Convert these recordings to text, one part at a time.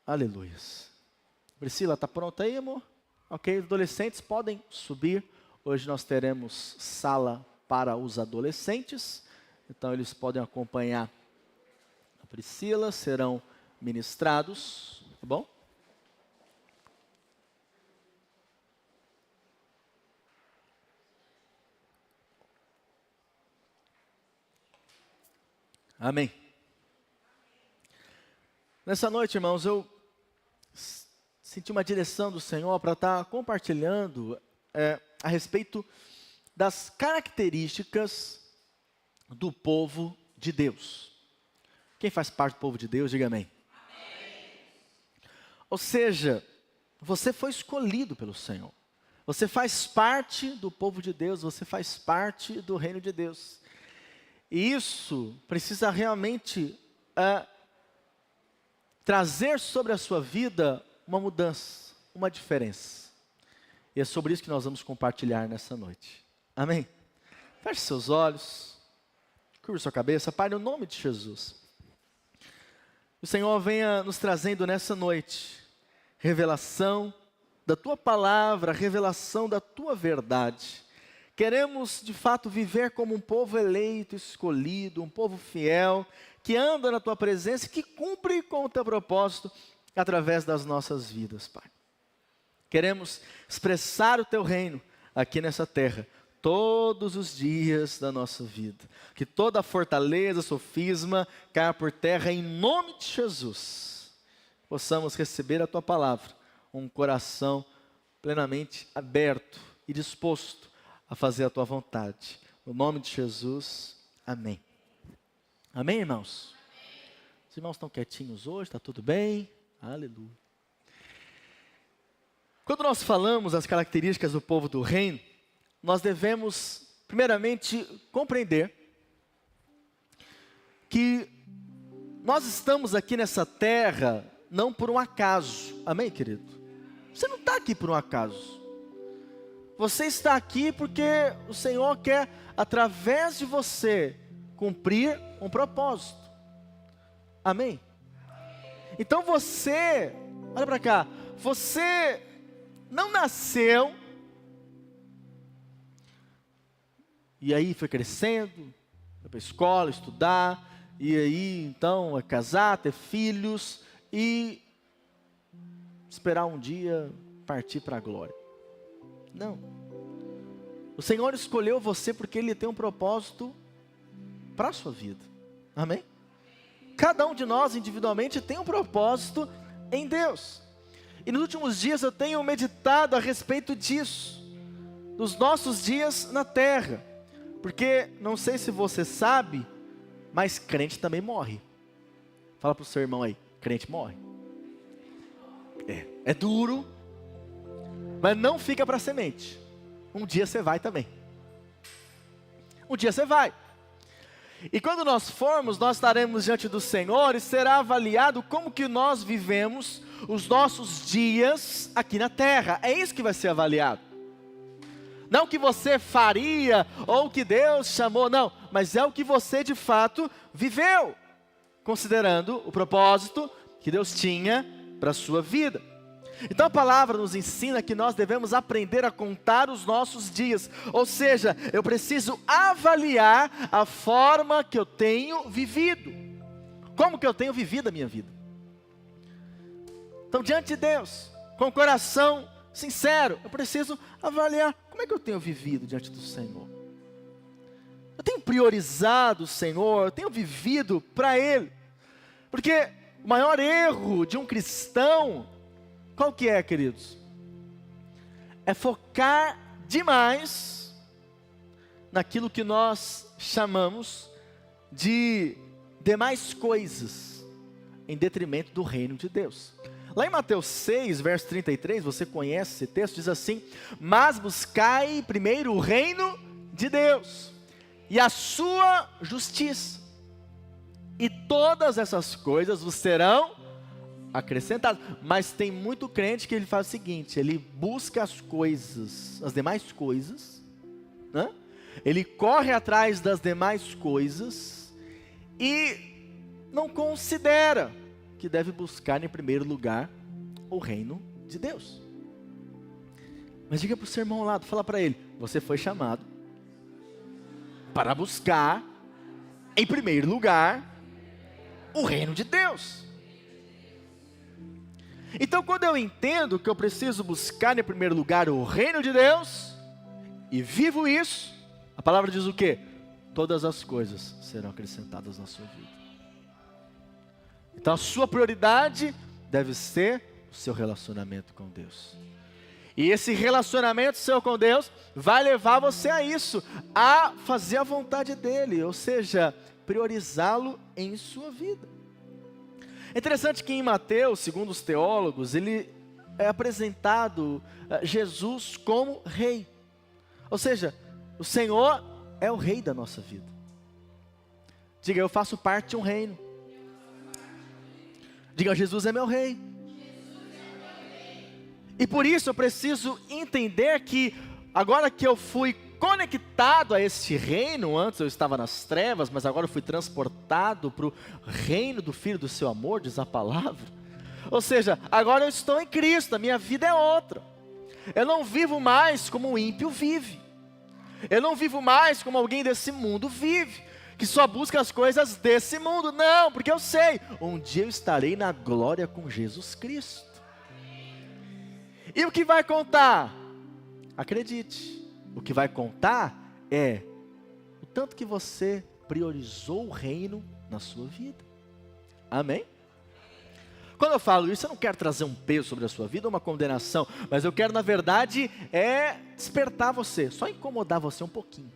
Aleluias. Priscila, está pronta aí, amor? Ok, adolescentes podem subir. Hoje nós teremos sala para os adolescentes. Então eles podem acompanhar a Priscila, serão ministrados, tá bom? Amém. Nessa noite, irmãos, eu senti uma direção do Senhor para estar compartilhando a respeito das características do povo de Deus. Quem faz parte do povo de Deus, diga amém. Amém. Ou seja, você foi escolhido pelo Senhor. Você faz parte do povo de Deus, você faz parte do reino de Deus. E isso precisa realmente trazer sobre a sua vida uma mudança, uma diferença. E é sobre isso que nós vamos compartilhar nessa noite. Amém? Feche seus olhos, curva sua cabeça. Pai, no nome de Jesus, o Senhor venha nos trazendo nessa noite revelação da Tua palavra, revelação da Tua verdade. Queremos, de fato, viver como um povo eleito, escolhido, um povo fiel, que anda na Tua presença e que cumpre com o Teu propósito através das nossas vidas, Pai. Queremos expressar o Teu reino aqui nessa terra, todos os dias da nossa vida. Que toda fortaleza, sofisma, caia por terra em nome de Jesus. Possamos receber a Tua palavra, um coração plenamente aberto e disposto a fazer a Tua vontade. No nome de Jesus, amém. Amém, irmãos? Amém. Os irmãos estão quietinhos hoje, está tudo bem? Aleluia. Quando nós falamos as características do povo do reino, nós devemos, primeiramente, compreender que nós estamos aqui nessa terra não por um acaso. Amém, querido? Você não está aqui por um acaso. Você está aqui porque o Senhor quer, através de você, cumprir um propósito. Amém? Então você, olha para cá, você não nasceu e aí foi crescendo, foi para a escola, estudar, e aí então é casar, ter filhos e esperar um dia partir para a glória. Não. O Senhor escolheu você porque Ele tem um propósito para a sua vida. Amém? Cada um de nós individualmente tem um propósito em Deus. E nos últimos dias eu tenho meditado a respeito disso, dos nossos dias na terra. Porque, não sei se você sabe, mas crente também morre. Fala para o seu irmão aí, crente morre. É duro, mas não fica para semente. Um dia você vai também. Um dia você vai. E quando nós formos, nós estaremos diante do Senhor e será avaliado como que nós vivemos os nossos dias aqui na terra. É isso que vai ser avaliado. Não o que você faria ou o que Deus chamou, não. Mas é o que você de fato viveu, considerando o propósito que Deus tinha para a sua vida. Então a palavra nos ensina que nós devemos aprender a contar os nossos dias. Ou seja, eu preciso avaliar a forma que eu tenho vivido. Como que eu tenho vivido a minha vida? Então diante de Deus, com o coração sincero, eu preciso avaliar como é que eu tenho vivido diante do Senhor. Eu tenho priorizado o Senhor, eu tenho vivido para Ele. Porque o maior erro de um cristão, qual que é, queridos? É focar demais naquilo que nós chamamos de demais coisas, em detrimento do reino de Deus. Lá em Mateus 6, verso 33, você conhece esse texto, diz assim: mas buscai primeiro o reino de Deus e a sua justiça, e todas essas coisas vos serão acrescentadas. Mas tem muito crente que ele faz o seguinte: ele busca as coisas, as demais coisas, né? Ele corre atrás das demais coisas e não considera que deve buscar em primeiro lugar o reino de Deus. Mas diga para o seu irmão ao lado, fala para ele, você foi chamado para buscar em primeiro lugar o reino de Deus. Então, quando eu entendo que eu preciso buscar em primeiro lugar o reino de Deus, e vivo isso, a palavra diz o quê? Todas as coisas serão acrescentadas na sua vida. Então, a sua prioridade deve ser o seu relacionamento com Deus. E esse relacionamento seu com Deus vai levar você a isso, a fazer a vontade dEle, ou seja, priorizá-lo em sua vida. É interessante que em Mateus, segundo os teólogos, ele é apresentado Jesus como rei. Ou seja, o Senhor é o rei da nossa vida. Diga, eu faço parte de um reino. Diga, Jesus é meu rei. E por isso eu preciso entender que, agora que eu fui conectado a esse reino, antes eu estava nas trevas, mas agora eu fui transportado para o reino do Filho do seu amor, diz a palavra. Ou seja, agora eu estou em Cristo, a minha vida é outra. Eu não vivo mais como o ímpio vive. Eu não vivo mais como alguém desse mundo vive, que só busca as coisas desse mundo. Não, porque eu sei, um dia eu estarei na glória com Jesus Cristo. E o que vai contar? Acredite, o que vai contar é o tanto que você priorizou o reino na sua vida. Amém? Quando eu falo isso, eu não quero trazer um peso sobre a sua vida, uma condenação, mas eu quero, na verdade, despertar você, só incomodar você um pouquinho.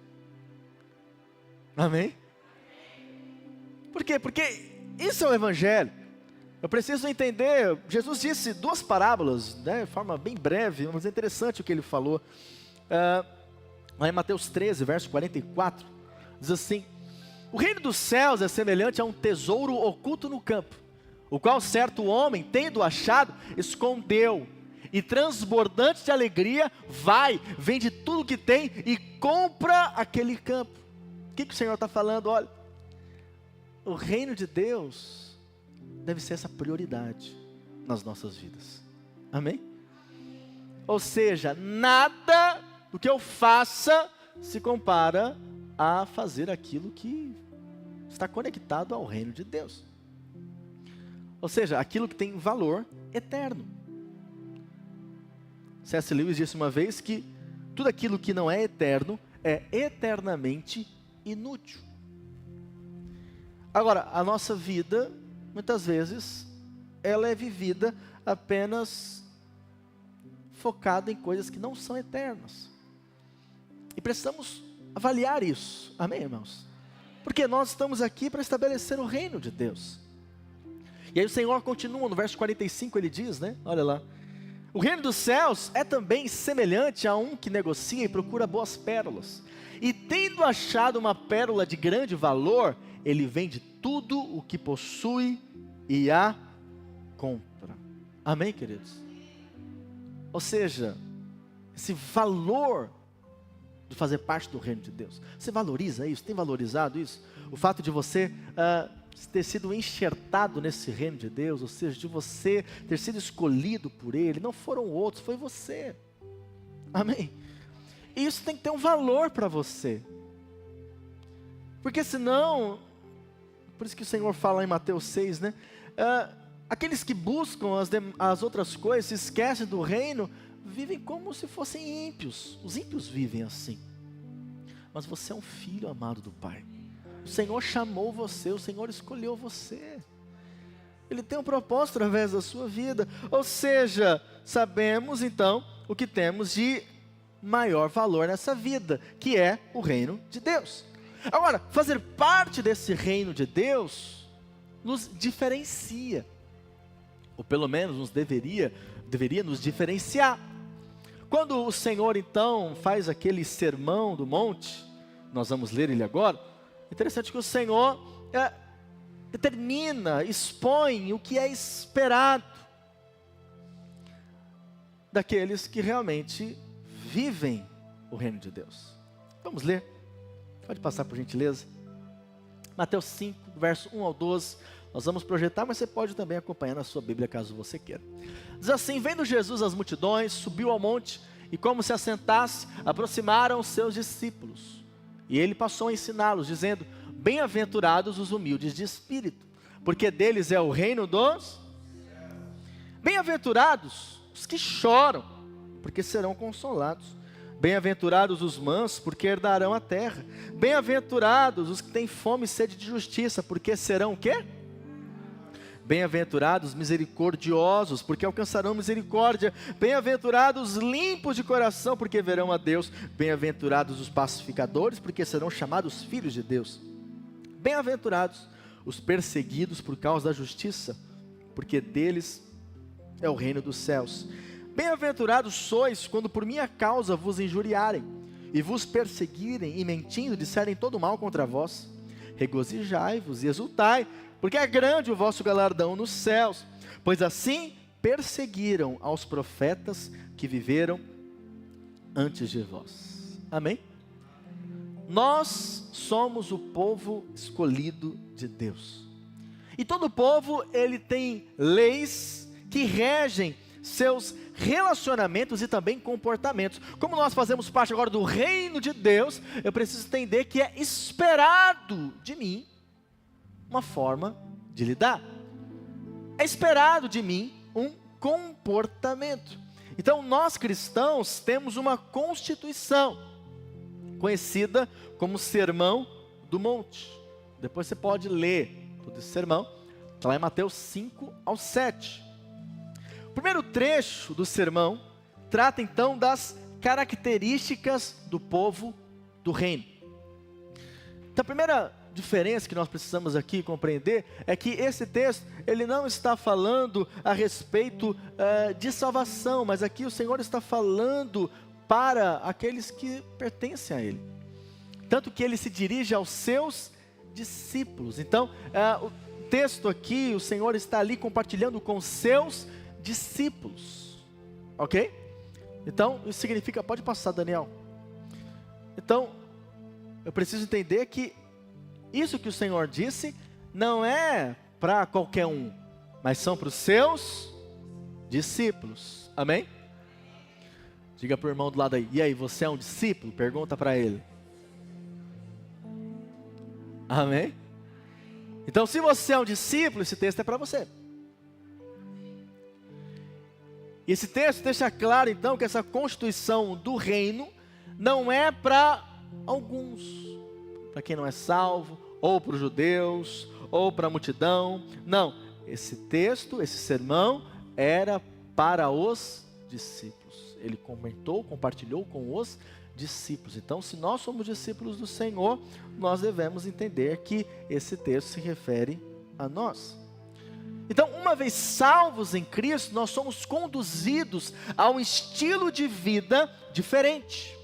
Amém? Por quê? Porque isso é o Evangelho. Eu preciso entender, Jesus disse duas parábolas, de forma bem breve, mas é interessante o que ele falou. Lá em Mateus 13, verso 44, diz assim: o reino dos céus é semelhante a um tesouro oculto no campo, o qual certo homem, tendo achado, escondeu, e transbordante de alegria, vende tudo que tem e compra aquele campo. O que o Senhor está falando? Olha, o reino de Deus deve ser essa prioridade nas nossas vidas. Amém? Ou seja, nada do que eu faça se compara a fazer aquilo que está conectado ao reino de Deus. Ou seja, aquilo que tem valor eterno. C.S. Lewis disse uma vez que tudo aquilo que não é eterno é eternamente inútil. Agora, a nossa vida, muitas vezes, ela é vivida apenas focada em coisas que não são eternas. E precisamos avaliar isso. Amém, irmãos? Porque nós estamos aqui para estabelecer o reino de Deus. E aí o Senhor continua, no verso 45 ele diz, né? Olha lá. O reino dos céus é também semelhante a um que negocia e procura boas pérolas. E tendo achado uma pérola de grande valor, ele vende tudo o que possui e a compra. Amém, queridos? Ou seja, esse valor de fazer parte do reino de Deus. Você valoriza isso? Tem valorizado isso? O fato de você ter sido enxertado nesse reino de Deus, ou seja, de você ter sido escolhido por Ele, não foram outros, foi você. Amém? E isso tem que ter um valor para você. Porque senão, por isso que o Senhor fala em Mateus 6, né? Aqueles que buscam as outras coisas, se esquecem do reino, vivem como se fossem ímpios. Os ímpios vivem assim. Mas você é um filho amado do Pai. O Senhor chamou você, o Senhor escolheu você. Ele tem um propósito através da sua vida. Ou seja, sabemos então o que temos de maior valor nessa vida, que é o reino de Deus. Agora, fazer parte desse reino de Deus nos diferencia, ou pelo menos nos deveria nos diferenciar. Quando o Senhor então faz aquele sermão do monte, nós vamos ler ele agora, é interessante que o Senhor determina, expõe o que é esperado daqueles que realmente vivem o reino de Deus. Vamos ler, pode passar por gentileza. Mateus 5, verso 1 ao 12, Nós vamos projetar, mas você pode também acompanhar na sua Bíblia, caso você queira. Diz assim: vendo Jesus as multidões, subiu ao monte, e como se assentasse, aproximaram os seus discípulos. E ele passou a ensiná-los, dizendo: bem-aventurados os humildes de espírito, porque deles é o reino dos... Bem-aventurados os que choram, porque serão consolados. Bem-aventurados os mansos, porque herdarão a terra. Bem-aventurados os que têm fome e sede de justiça, porque serão o quê? Bem-aventurados misericordiosos, porque alcançarão misericórdia. Bem-aventurados limpos de coração, porque verão a Deus. Bem-aventurados os pacificadores, porque serão chamados filhos de Deus. Bem-aventurados os perseguidos por causa da justiça, porque deles é o reino dos céus. Bem-aventurados sois quando por minha causa vos injuriarem e vos perseguirem e mentindo disserem todo mal contra vós. Regozijai-vos e exultai, porque é grande o vosso galardão nos céus, pois assim perseguiram aos profetas que viveram antes de vós. Amém? Nós somos o povo escolhido de Deus. E todo povo, ele tem leis que regem seus relacionamentos e também comportamentos. Como nós fazemos parte agora do reino de Deus, eu preciso entender que é esperado de mim uma forma de lidar. É esperado de mim um comportamento. Então nós cristãos temos uma constituição, conhecida como Sermão do Monte. Depois você pode ler todo esse sermão, está lá em Mateus 5 ao 7. O primeiro trecho do sermão trata então das características do povo do reino. Então a primeira diferença que nós precisamos aqui compreender é que esse texto, ele não está falando a respeito de salvação, mas aqui o Senhor está falando para aqueles que pertencem a Ele. Tanto que Ele se dirige aos seus discípulos. Então, o texto aqui, o Senhor está ali compartilhando com seus discípulos, ok? Então, isso significa, pode passar, Daniel. Então, eu preciso entender que isso que o Senhor disse não é para qualquer um, mas são para os seus discípulos, amém? Diga para o irmão do lado aí: e aí, você é um discípulo? Pergunta para ele. Amém? Então, se você é um discípulo, esse texto é para você. E esse texto deixa claro, então, que essa constituição do reino não é para alguns, para quem não é salvo, ou para os judeus, ou para a multidão. Não, esse texto, esse sermão, era para os discípulos. Ele comentou, compartilhou com os discípulos. Então, se nós somos discípulos do Senhor, nós devemos entender que esse texto se refere a nós. Então, uma vez salvos em Cristo, nós somos conduzidos a um estilo de vida diferente.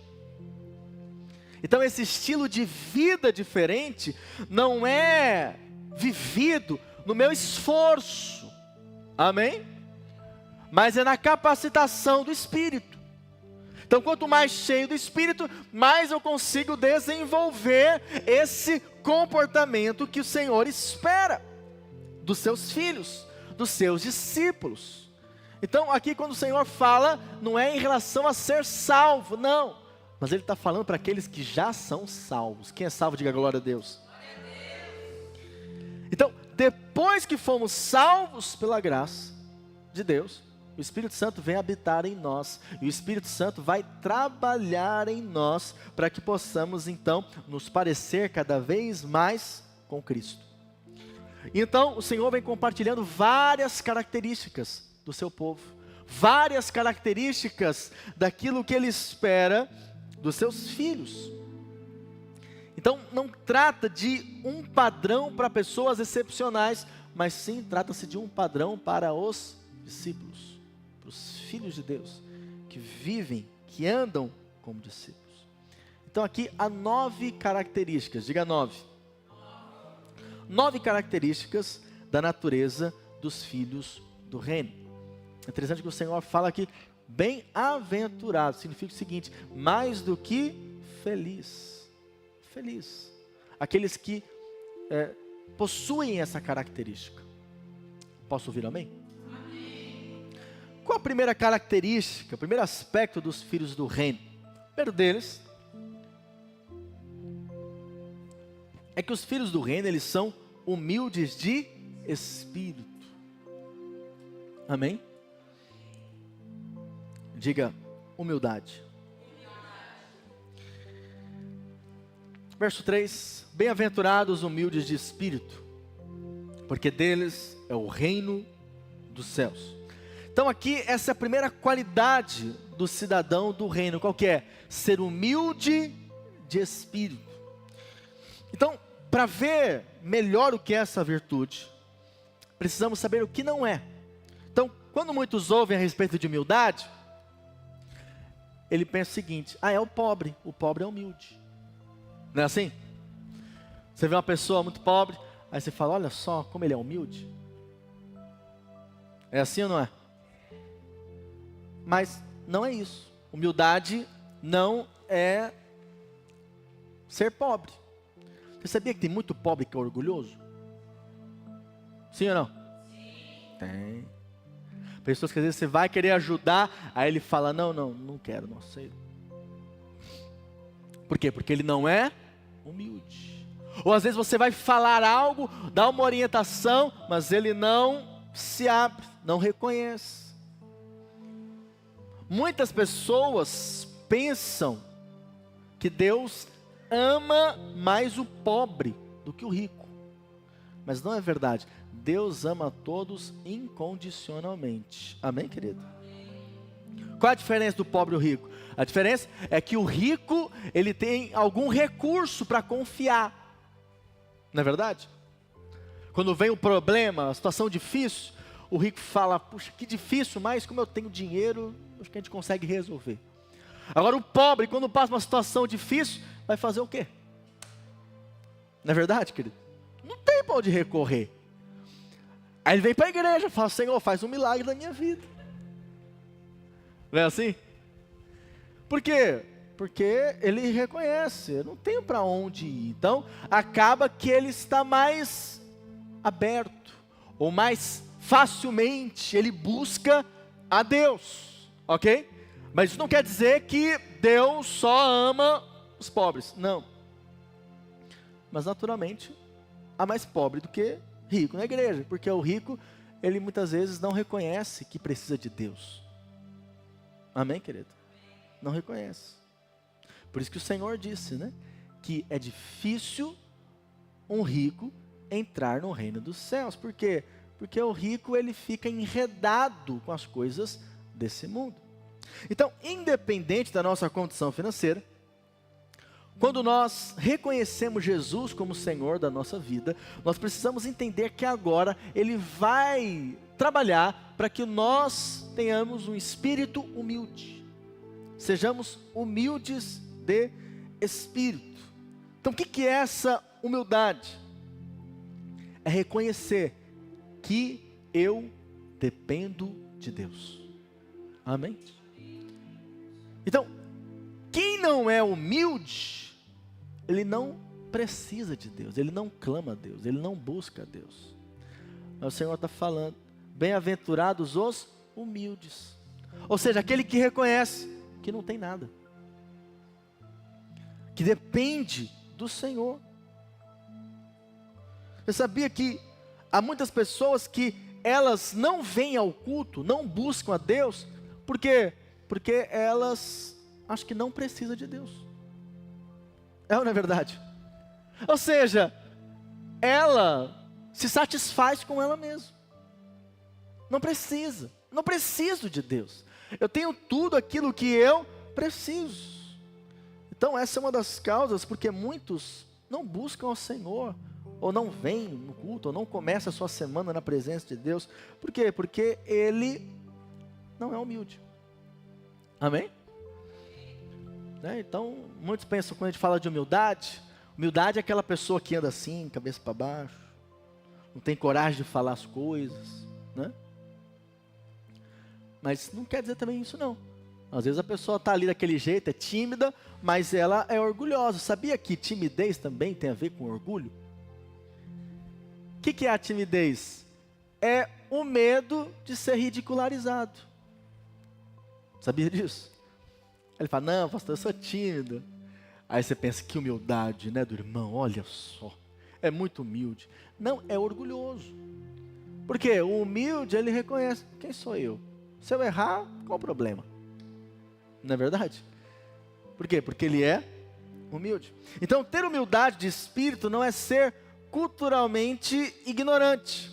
Então, esse estilo de vida diferente não é vivido no meu esforço, amém? Mas é na capacitação do Espírito. Então, quanto mais cheio do Espírito, mais eu consigo desenvolver esse comportamento que o Senhor espera dos seus filhos, dos seus discípulos. Então aqui quando o Senhor fala, não é em relação a ser salvo, não, mas Ele está falando para aqueles que já são salvos. Quem é salvo, diga glória a Deus. Então, depois que fomos salvos pela graça de Deus, o Espírito Santo vem habitar em nós, e o Espírito Santo vai trabalhar em nós, para que possamos então nos parecer cada vez mais com Cristo. Então, o Senhor vem compartilhando várias características do seu povo, várias características daquilo que Ele espera dos seus filhos. Então, não trata de um padrão para pessoas excepcionais, mas sim trata-se de um padrão para os discípulos, para os filhos de Deus, que vivem, que andam como discípulos. Então, aqui há 9 características, diga 9. 9 características da natureza dos filhos do reino. É interessante que o Senhor fala aqui, bem-aventurado, significa o seguinte: mais do que feliz. Feliz. Aqueles que possuem essa característica. Posso ouvir amém? Qual a primeira característica, o primeiro aspecto dos filhos do reino? O primeiro deles é que os filhos do reino, eles são humildes de espírito. Amém? Diga humildade. Verso 3: Bem-aventurados os humildes de espírito, porque deles é o reino dos céus. Então aqui, essa é a primeira qualidade do cidadão do reino. Qual que é? Ser humilde de espírito. Então, para ver melhor o que é essa virtude, precisamos saber o que não é. Então, quando muitos ouvem a respeito de humildade, ele pensa o seguinte: é o pobre é humilde. Não é assim? Você vê uma pessoa muito pobre, aí você fala, olha só como ele é humilde. É assim ou não é? Mas não é isso. Humildade não é ser pobre. Você sabia que tem muito pobre que é orgulhoso? Sim ou não? Sim. Tem. Pessoas que às vezes você vai querer ajudar, aí ele fala, não quero, não sei. Por quê? Porque ele não é humilde. Ou às vezes você vai falar algo, dá uma orientação, mas ele não se abre, não reconhece. Muitas pessoas pensam que Deus ama mais o pobre do que o rico. Mas não é verdade. Deus ama a todos incondicionalmente. Amém, querido? Qual a diferença do pobre e o rico? A diferença é que o rico, ele tem algum recurso para confiar. Não é verdade? Quando vem o problema, a situação difícil, o rico fala, puxa, que difícil, mas como eu tenho dinheiro, acho que a gente consegue resolver. Agora o pobre, quando passa uma situação difícil, vai fazer o quê? Não é verdade, querido? Não tem para onde recorrer. Aí ele vem para a igreja e fala, Senhor, faz um milagre na minha vida. Não é assim? Por quê? Porque ele reconhece, eu não tenho para onde ir. Então, acaba que ele está mais aberto, ou mais facilmente, ele busca a Deus, ok? Mas isso não quer dizer que Deus só ama os pobres, não. Mas naturalmente, há mais pobre do que rico na igreja, porque o rico, ele muitas vezes não reconhece que precisa de Deus. Amém, querido? Não reconhece. Por isso que o Senhor disse, né? Que é difícil um rico entrar no reino dos céus. Por quê? Porque o rico, ele fica enredado com as coisas desse mundo. Então, independente da nossa condição financeira, quando nós reconhecemos Jesus como Senhor da nossa vida, nós precisamos entender que agora Ele vai trabalhar para que nós tenhamos um espírito humilde. Sejamos humildes de espírito. Então o que é essa humildade? É reconhecer que eu dependo de Deus. Amém? Então, quem não é humilde, ele não precisa de Deus, ele não clama a Deus, ele não busca a Deus. Mas o Senhor está falando, bem-aventurados os humildes. Ou seja, aquele que reconhece que não tem nada, que depende do Senhor. Você sabia que há muitas pessoas que elas não vêm ao culto, não buscam a Deus, por quê? Porque elas acham que não precisam de Deus. É ou não é verdade? Ou seja, ela se satisfaz com ela mesma. Não precisa, não preciso de Deus. Eu tenho tudo aquilo que eu preciso. Então essa é uma das causas porque muitos não buscam ao Senhor, ou não vêm no culto, ou não começam a sua semana na presença de Deus. Por quê? Porque ele não é humilde. Amém? Então, muitos pensam, quando a gente fala de humildade, humildade é aquela pessoa que anda assim, cabeça para baixo, não tem coragem de falar as coisas, né? Mas não quer dizer também isso não. Às vezes a pessoa está ali daquele jeito, é tímida, mas ela é orgulhosa. Sabia que timidez também tem a ver com orgulho? O que é a timidez? É o medo de ser ridicularizado. Sabia disso? Ele fala, não, pastor, eu sou tímido. Aí você pensa, que humildade, né, do irmão, olha só, é muito humilde. Não, é orgulhoso. Porque o humilde, ele reconhece, quem sou eu? Se eu errar, qual o problema? Não é verdade? Por quê? Porque ele é humilde. Então, ter humildade de espírito não é ser culturalmente ignorante.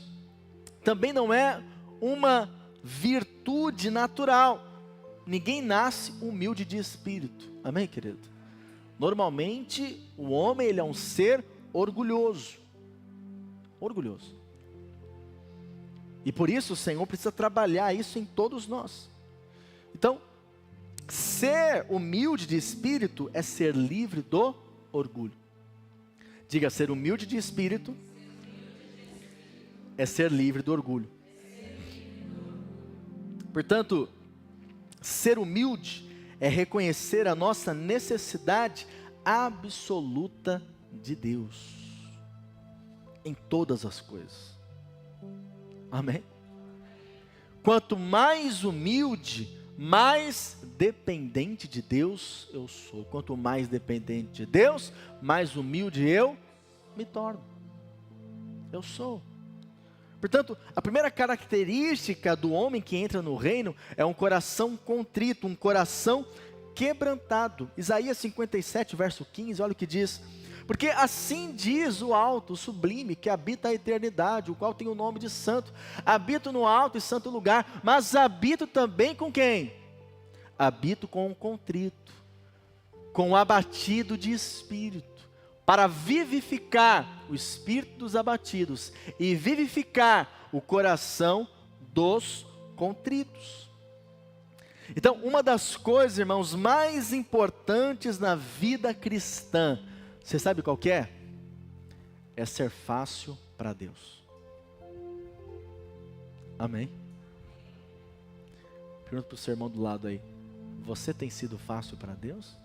Também não é uma virtude natural. Ninguém nasce humilde de espírito. Amém, querido? Normalmente, o homem, ele é um ser orgulhoso. Orgulhoso. E por isso o Senhor precisa trabalhar isso em todos nós. Então, ser humilde de espírito é ser livre do orgulho. Diga, ser humilde de espírito é ser livre do orgulho. Portanto, ser humilde é reconhecer a nossa necessidade absoluta de Deus em todas as coisas. Amém? Quanto mais humilde, mais dependente de Deus eu sou. Quanto mais dependente de Deus, mais humilde eu me torno. Eu sou. Portanto, a primeira característica do homem que entra no reino é um coração contrito, um coração quebrantado. Isaías 57, verso 15, olha o que diz. Porque assim diz o alto, o sublime, que habita a eternidade, o qual tem o nome de santo. Habito no alto e santo lugar, mas habito também com quem? Habito com o contrito, com o abatido de espírito, para vivificar o espírito dos abatidos e vivificar o coração dos contritos. Então, uma das coisas, irmãos, mais importantes na vida cristã, você sabe qual que é? É ser fácil para Deus. Amém? Pergunta para o seu irmão do lado aí, você tem sido fácil para Deus?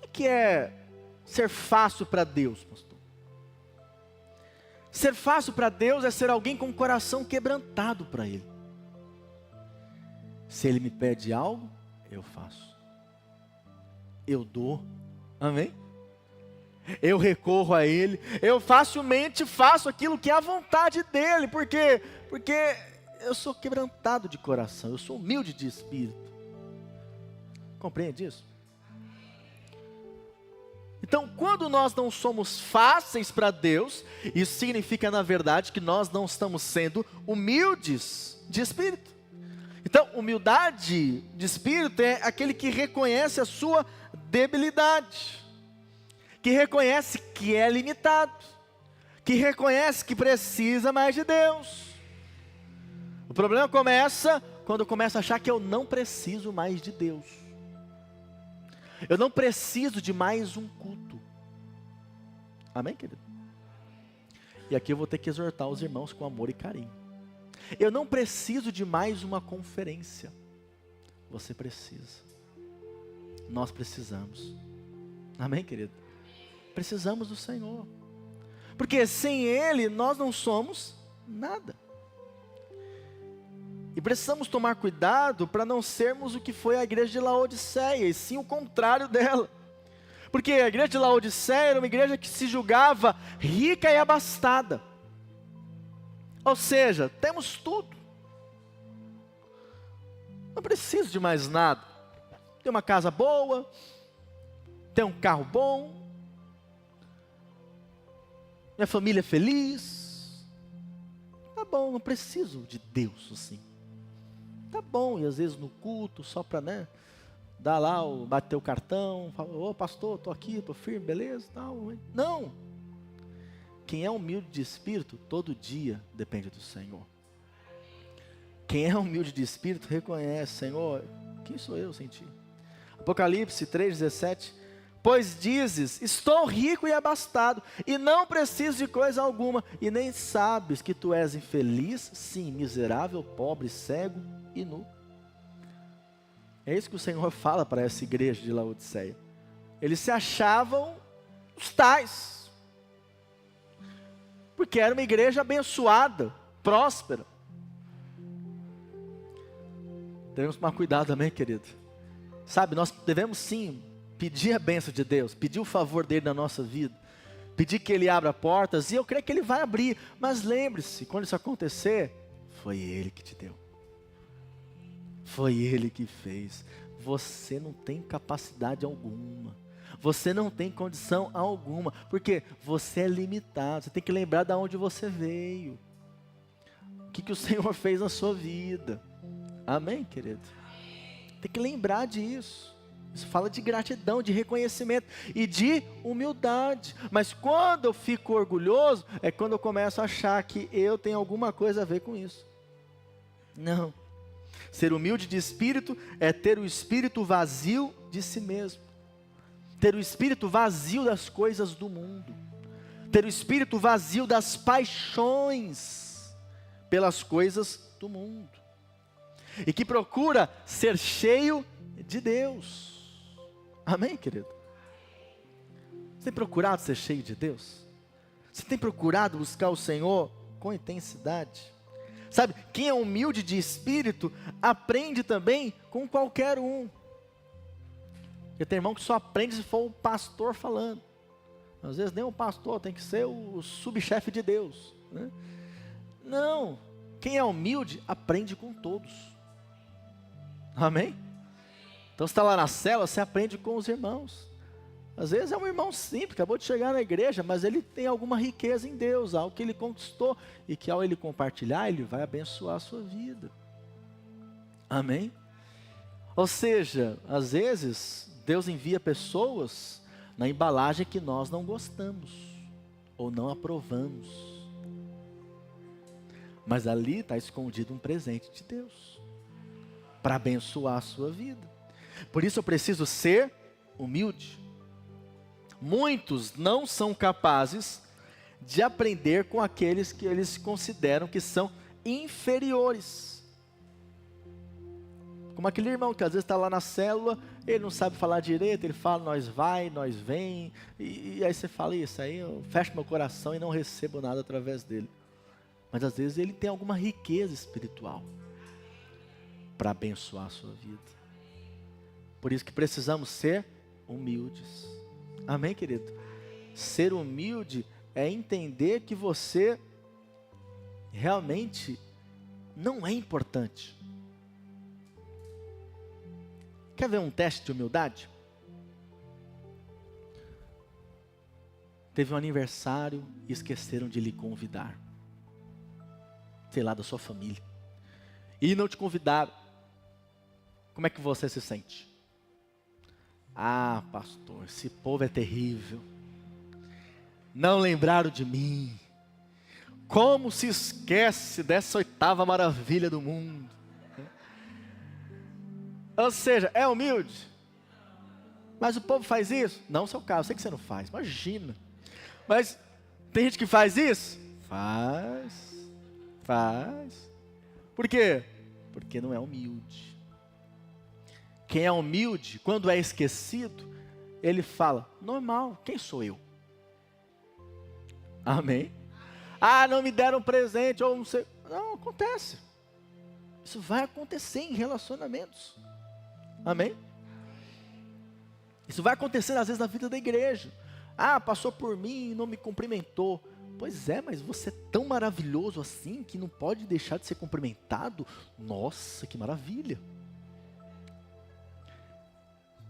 O que é ser fácil para Deus, pastor? Ser fácil para Deus é ser alguém com o coração quebrantado para Ele. Se Ele me pede algo, eu faço. Eu dou. Amém? Eu recorro a Ele. Eu facilmente faço aquilo que é a vontade dEle. Por quê? Porque eu sou quebrantado de coração. Eu sou humilde de espírito. Compreende isso? Então, quando nós não somos fáceis para Deus, isso significa, na verdade, que nós não estamos sendo humildes de espírito. Então, humildade de espírito é aquele que reconhece a sua debilidade, que reconhece que é limitado, que reconhece que precisa mais de Deus. O problema começa quando começa a achar que eu não preciso mais de Deus. Eu não preciso de mais um culto. Amém, querido? E aqui eu vou ter que exortar os irmãos com amor e carinho. Eu não preciso de mais uma conferência. Você precisa. Nós precisamos. Amém, querido? Precisamos do Senhor. Porque sem Ele nós não somos nada. E precisamos tomar cuidado para não sermos o que foi a igreja de Laodiceia, e sim o contrário dela. Porque a igreja de Laodiceia era uma igreja que se julgava rica e abastada. Ou seja, temos tudo. Não preciso de mais nada. Tem uma casa boa, tem um carro bom, minha família é feliz. Tá bom, não preciso de Deus assim. Tá bom, e às vezes no culto, só para, né, dar lá, bater o cartão, falar, ô pastor, estou aqui, estou firme, beleza, tal. Não, quem é humilde de espírito, todo dia depende do Senhor. Quem é humilde de espírito, reconhece, Senhor, quem sou eu sem Ti? Apocalipse 3,17, pois dizes, estou rico e abastado, e não preciso de coisa alguma, e nem sabes que tu és infeliz, sim, miserável, pobre, cego e nu. É isso que o Senhor fala para essa igreja de Laodiceia. Eles se achavam os tais. Porque era uma igreja abençoada, próspera. Devemos tomar cuidado também, querido. Sabe, nós devemos sim pedir a bênção de Deus, pedir o favor dele na nossa vida, pedir que ele abra portas, e eu creio que ele vai abrir. Mas lembre-se, quando isso acontecer, foi ele que te deu. Foi ele que fez. Você não tem capacidade alguma. Você não tem condição alguma. Porque você é limitado. Você tem que lembrar de onde você veio. O que o Senhor fez na sua vida. Amém, querido? Tem que lembrar disso. Isso fala de gratidão, de reconhecimento e de humildade. Mas quando eu fico orgulhoso, é quando eu começo a achar que eu tenho alguma coisa a ver com isso. Não. Ser humilde de espírito é ter o espírito vazio de si mesmo. Ter o espírito vazio das coisas do mundo. Ter o espírito vazio das paixões pelas coisas do mundo. E que procura ser cheio de Deus. Amém, querido? Você tem procurado ser cheio de Deus? Você tem procurado buscar o Senhor com intensidade? Sabe, quem é humilde de espírito, aprende também com qualquer um. Porque tem irmão que só aprende se for o pastor falando. Às vezes nem o pastor, tem que ser o subchefe de Deus, né? Não, quem é humilde, aprende com todos. Amém? Então você está lá na célula, você aprende com os irmãos. Às vezes é um irmão simples, acabou de chegar na igreja, mas ele tem alguma riqueza em Deus, algo que ele conquistou, e que ao ele compartilhar, ele vai abençoar a sua vida. Amém? Ou seja, às vezes, Deus envia pessoas na embalagem que nós não gostamos, ou não aprovamos. Mas ali está escondido um presente de Deus, para abençoar a sua vida. Por isso eu preciso ser humilde. Muitos não são capazes de aprender com aqueles que eles consideram que são inferiores. Como aquele irmão que às vezes está lá na célula, ele não sabe falar direito, ele fala nós vai, nós vem, e aí você fala isso, aí eu fecho meu coração e não recebo nada através dele. Mas às vezes ele tem alguma riqueza espiritual para abençoar a sua vida. Por isso que precisamos ser humildes. Amém, querido? Ser humilde é entender que você realmente não é importante. Quer ver um teste de humildade? Teve um aniversário e esqueceram de lhe convidar. Sei lá, da sua família. E não te convidaram. Como é que você se sente? Ah, pastor, esse povo é terrível. Não lembraram de mim. Como se esquece dessa oitava maravilha do mundo? Ou seja, é humilde. Mas o povo faz isso? Não, seu caso, eu sei que você não faz, imagina. Mas tem gente que faz isso? Faz. Por quê? Porque não é humilde. Quem é humilde, quando é esquecido, ele fala, normal, quem sou eu? Amém? Ah, não me deram presente, ou não sei. Não, acontece. Isso vai acontecer em relacionamentos. Amém? Isso vai acontecer às vezes na vida da igreja. Ah, passou por mim e não me cumprimentou. Pois é, mas você é tão maravilhoso assim que não pode deixar de ser cumprimentado? Nossa, que maravilha!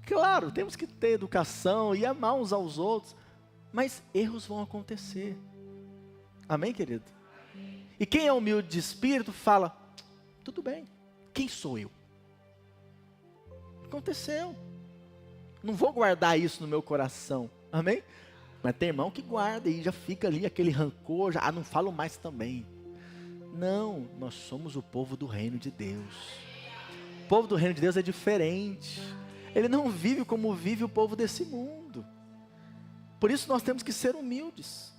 Claro, temos que ter educação e amar uns aos outros, mas erros vão acontecer. Amém, querido? E quem é humilde de espírito fala, tudo bem, quem sou eu? Aconteceu. Não vou guardar isso no meu coração. Amém? Mas tem irmão que guarda e já fica ali aquele rancor, já, não falo mais também. Não, nós somos o povo do reino de Deus. O povo do reino de Deus é diferente. Ele não vive como vive o povo desse mundo. Por isso nós temos que ser humildes.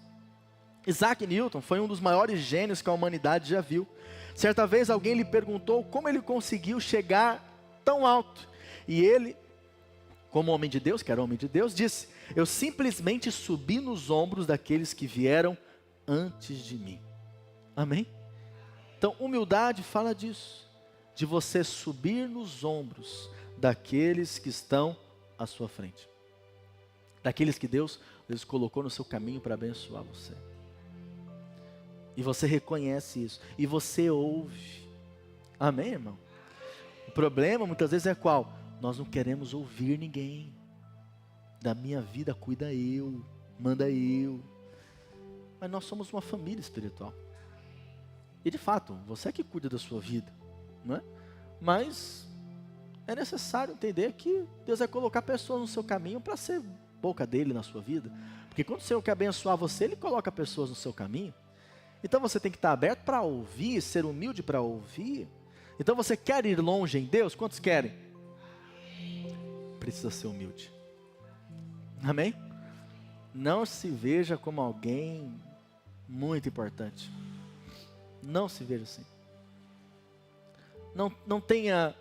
Isaac Newton foi um dos maiores gênios que a humanidade já viu. Certa vez alguém lhe perguntou como ele conseguiu chegar tão alto. E ele, como homem de Deus, que era homem de Deus, disse: eu simplesmente subi nos ombros daqueles que vieram antes de mim. Amém? Então, humildade fala disso, de você subir nos ombros daqueles que estão à sua frente, daqueles que Deus colocou no seu caminho para abençoar você. E você reconhece isso, e você ouve. Amém, irmão? O problema muitas vezes é qual? Nós não queremos ouvir ninguém. Da minha vida cuida eu, manda eu. Mas nós somos uma família espiritual. E de fato, você é que cuida da sua vida, não é? Mas é necessário entender que Deus vai colocar pessoas no seu caminho para ser boca dele na sua vida. Porque quando o Senhor quer abençoar você, Ele coloca pessoas no seu caminho. Então você tem que estar aberto para ouvir, ser humilde para ouvir. Então você quer ir longe em Deus? Quantos querem? Precisa ser humilde. Amém? Não se veja como alguém muito importante. Não se veja assim. Não tenha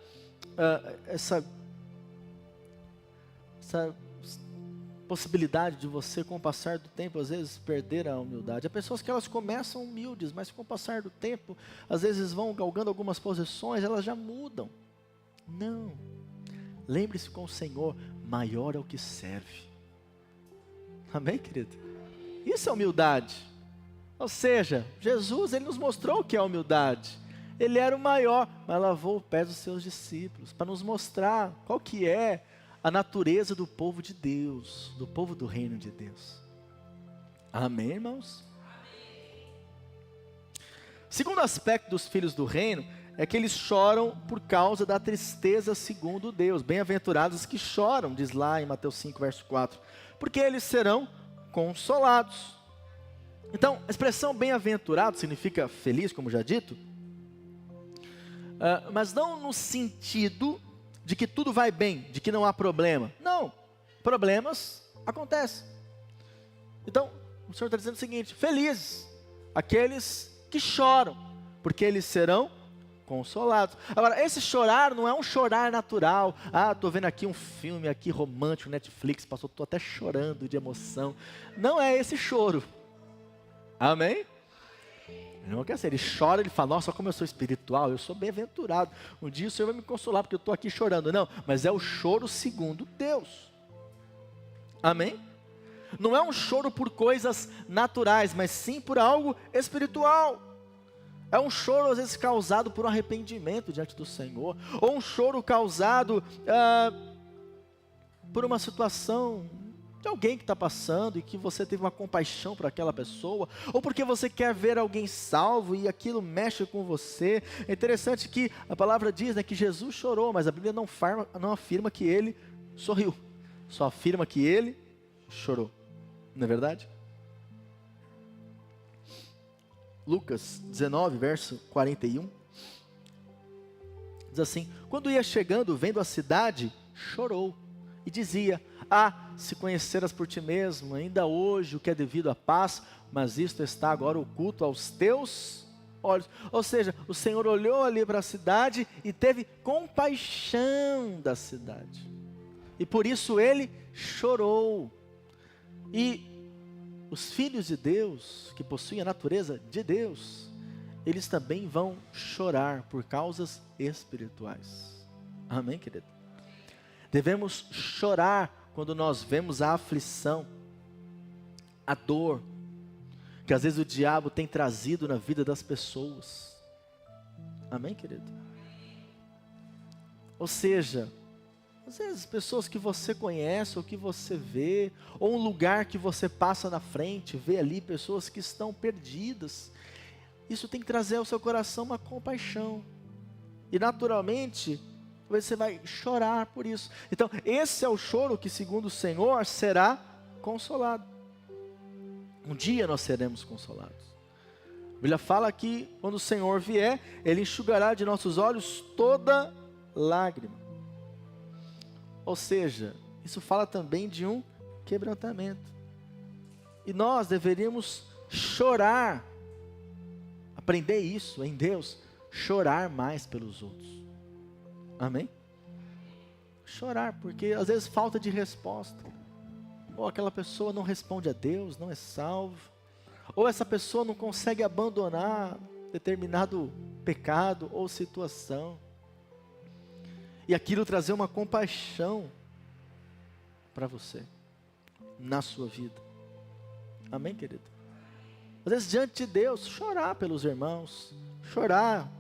essa possibilidade de você, com o passar do tempo, às vezes perder a humildade. Há pessoas que elas começam humildes, mas com o passar do tempo, às vezes vão galgando algumas posições, elas já mudam. Não. Lembre-se com o Senhor, maior é o que serve. Amém, querido? Isso é humildade. Ou seja, Jesus, Ele nos mostrou o que é humildade. Ele era o maior, mas lavou os pés dos seus discípulos, para nos mostrar qual que é a natureza do povo de Deus, do povo do reino de Deus. Amém, irmãos? Amém. Segundo aspecto dos filhos do reino, é que eles choram por causa da tristeza segundo Deus. Bem-aventurados os que choram, diz lá em Mateus 5, verso 4. Porque eles serão consolados. Então, a expressão bem-aventurado significa feliz, como já dito, mas não no sentido de que tudo vai bem, de que não há problema. Não, problemas acontecem. Então, o Senhor está dizendo o seguinte: felizes aqueles que choram, porque eles serão consolados. Agora, esse chorar não é um chorar natural. Estou vendo aqui um filme aqui romântico, Netflix, pastor, estou até chorando de emoção. Não é esse choro. Amém? Não quer dizer, ele chora, ele fala: nossa, como eu sou espiritual, eu sou bem-aventurado, um dia o Senhor vai me consolar porque eu estou aqui chorando. Não, mas é o choro segundo Deus. Amém? Não é um choro por coisas naturais, mas sim por algo espiritual. É um choro às vezes causado por um arrependimento diante do Senhor, ou um choro causado por uma situação de alguém que está passando e que você teve uma compaixão por aquela pessoa, ou porque você quer ver alguém salvo e aquilo mexe com você. É interessante que a palavra diz, né, que Jesus chorou, mas a Bíblia não afirma que ele sorriu, só afirma que ele chorou. Não é verdade? Lucas 19, verso 41, diz assim: quando ia chegando, vendo a cidade, chorou e dizia: se conheceras por ti mesmo, ainda hoje o que é devido à paz, mas isto está agora oculto aos teus olhos. Ou seja, o Senhor olhou ali para a cidade e teve compaixão da cidade, e por isso ele chorou. E os filhos de Deus, que possuem a natureza de Deus, eles também vão chorar por causas espirituais. Amém, querido? Devemos chorar quando nós vemos a aflição, a dor, que às vezes o diabo tem trazido na vida das pessoas. Amém, querido? Ou seja, às vezes pessoas que você conhece, ou que você vê, ou um lugar que você passa na frente, vê ali pessoas que estão perdidas. Isso tem que trazer ao seu coração uma compaixão. E naturalmente, você vai chorar por isso. Então, esse é o choro que, segundo o Senhor, será consolado. Um dia nós seremos consolados. A Bíblia fala que quando o Senhor vier, Ele enxugará de nossos olhos toda lágrima. Ou seja, isso fala também de um quebrantamento. E nós deveríamos chorar, aprender isso em Deus, chorar mais pelos outros. Amém? chorar, porque às vezes falta de resposta. Ou aquela pessoa não responde a Deus, não é salvo. Ou essa pessoa não consegue abandonar determinado pecado ou situação. E aquilo trazer uma compaixão para você, na sua vida. Amém, querido? Às vezes diante de Deus, chorar pelos irmãos, chorar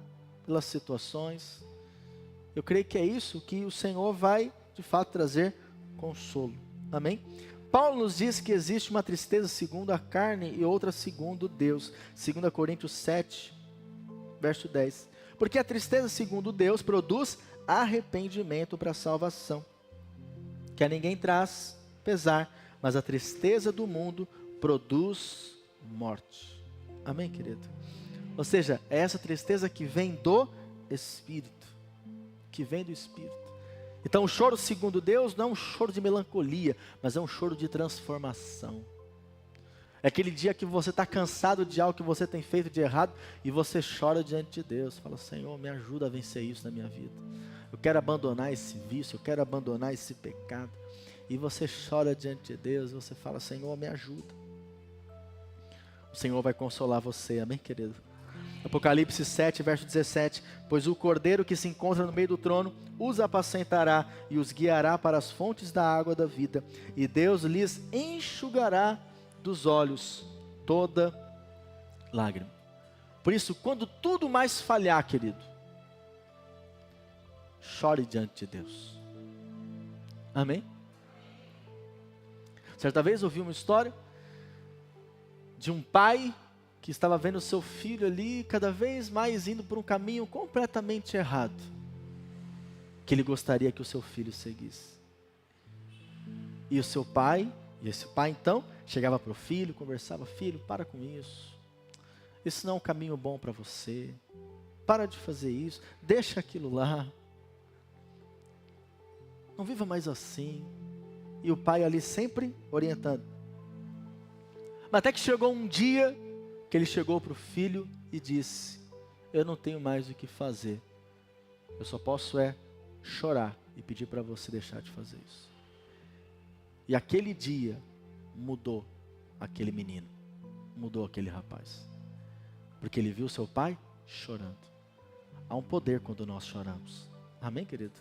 pelas situações. Eu creio que é isso que o Senhor vai, de fato, trazer consolo. Amém? Paulo nos diz que existe uma tristeza segundo a carne e outra segundo Deus. 2 Coríntios 7, verso 10. Porque a tristeza segundo Deus produz arrependimento para a salvação, que a ninguém traz pesar, mas a tristeza do mundo produz morte. Amém, querido? Ou seja, é essa tristeza que vem do Espírito. Que vem do Espírito. Então o choro segundo Deus não é um choro de melancolia, mas é um choro de transformação. É aquele dia que você está cansado de algo que você tem feito de errado e você chora diante de Deus. Fala, Senhor, me ajuda a vencer isso na minha vida. Eu quero abandonar esse vício, eu quero abandonar esse pecado. E você chora diante de Deus, você fala, Senhor, me ajuda. O Senhor vai consolar você, amém, querido? Apocalipse 7, verso 17. Pois o cordeiro que se encontra no meio do trono os apacentará e os guiará para as fontes da água da vida. E Deus lhes enxugará dos olhos toda lágrima. Por isso, quando tudo mais falhar, querido, chore diante de Deus. Amém? Certa vez ouvi uma história de um pai que estava vendo o seu filho ali cada vez mais indo por um caminho completamente errado, que ele gostaria que o seu filho seguisse. E o seu pai, e esse pai então, chegava para o filho, conversava, filho, para com isso. Isso não é um caminho bom para você. Para de fazer isso, deixa aquilo lá. Não viva mais assim. E o pai ali sempre orientando. Mas até que chegou um dia que ele chegou para o filho e disse, eu não tenho mais o que fazer. Eu só posso chorar e pedir para você deixar de fazer isso. E aquele dia mudou aquele menino. Mudou aquele rapaz. Porque ele viu seu pai chorando. Há um poder quando nós choramos. Amém, querido?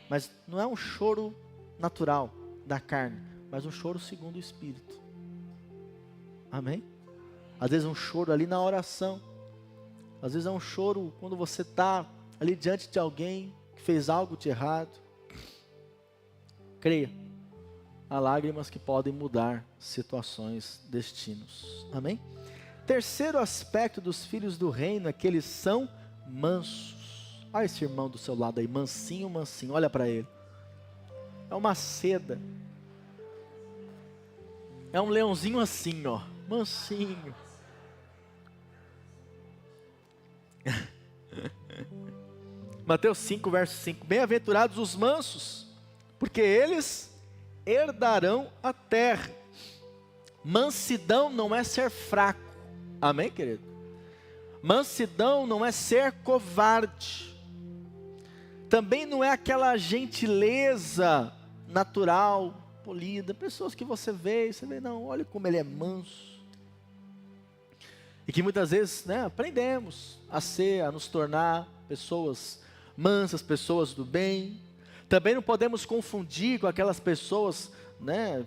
Mas não é um choro natural da carne, mas um choro segundo o Espírito. Amém? Às vezes um choro ali na oração. Às vezes é um choro quando você está ali diante de alguém que fez algo de errado. Creia, há lágrimas que podem mudar situações, destinos. Amém? Terceiro aspecto dos filhos do reino é que eles são mansos. Olha esse irmão do seu lado aí, mansinho, mansinho, olha para ele. É uma seda. É um leãozinho assim, ó, mansinho. Mateus 5, verso 5. Bem-aventurados os mansos, porque eles herdarão a terra. Mansidão não é ser fraco. Amém, querido? Mansidão não é ser covarde. Também não é aquela gentileza natural, polida. Pessoas que você vê, não, olha como ele é manso. E que muitas vezes, aprendemos a nos tornar pessoas mansas, pessoas do bem. Também não podemos confundir com aquelas pessoas,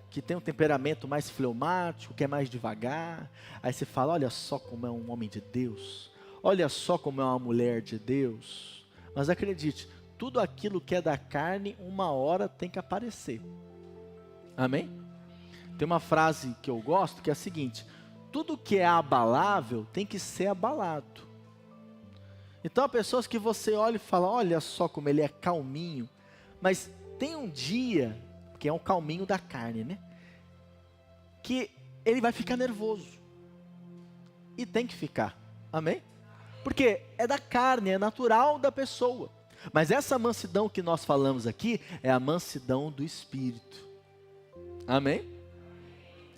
que tem um temperamento mais fleumático, que é mais devagar. Aí você fala, olha só como é um homem de Deus. Olha só como é uma mulher de Deus. Mas acredite, tudo aquilo que é da carne, uma hora tem que aparecer. Amém? Tem uma frase que eu gosto, que é a seguinte: tudo que é abalável tem que ser abalado. Então há pessoas que você olha e fala, olha só como ele é calminho. Mas tem um dia, que é um calminho da carne, que ele vai ficar nervoso. E tem que ficar. Amém? Porque é da carne, é natural da pessoa. Mas essa mansidão que nós falamos aqui é a mansidão do Espírito. Amém?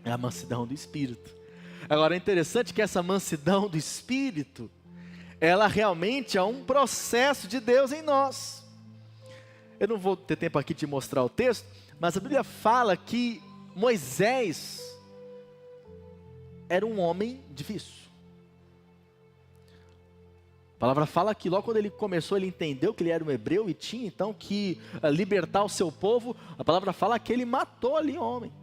É a mansidão do Espírito. Agora é interessante que essa mansidão do Espírito, ela realmente é um processo de Deus em nós. Eu não vou ter tempo aqui de mostrar o texto, mas a Bíblia fala que Moisés era um homem difícil. A palavra fala que logo quando ele começou, ele entendeu que ele era um hebreu e tinha então que libertar o seu povo. A palavra fala que ele matou ali um homem.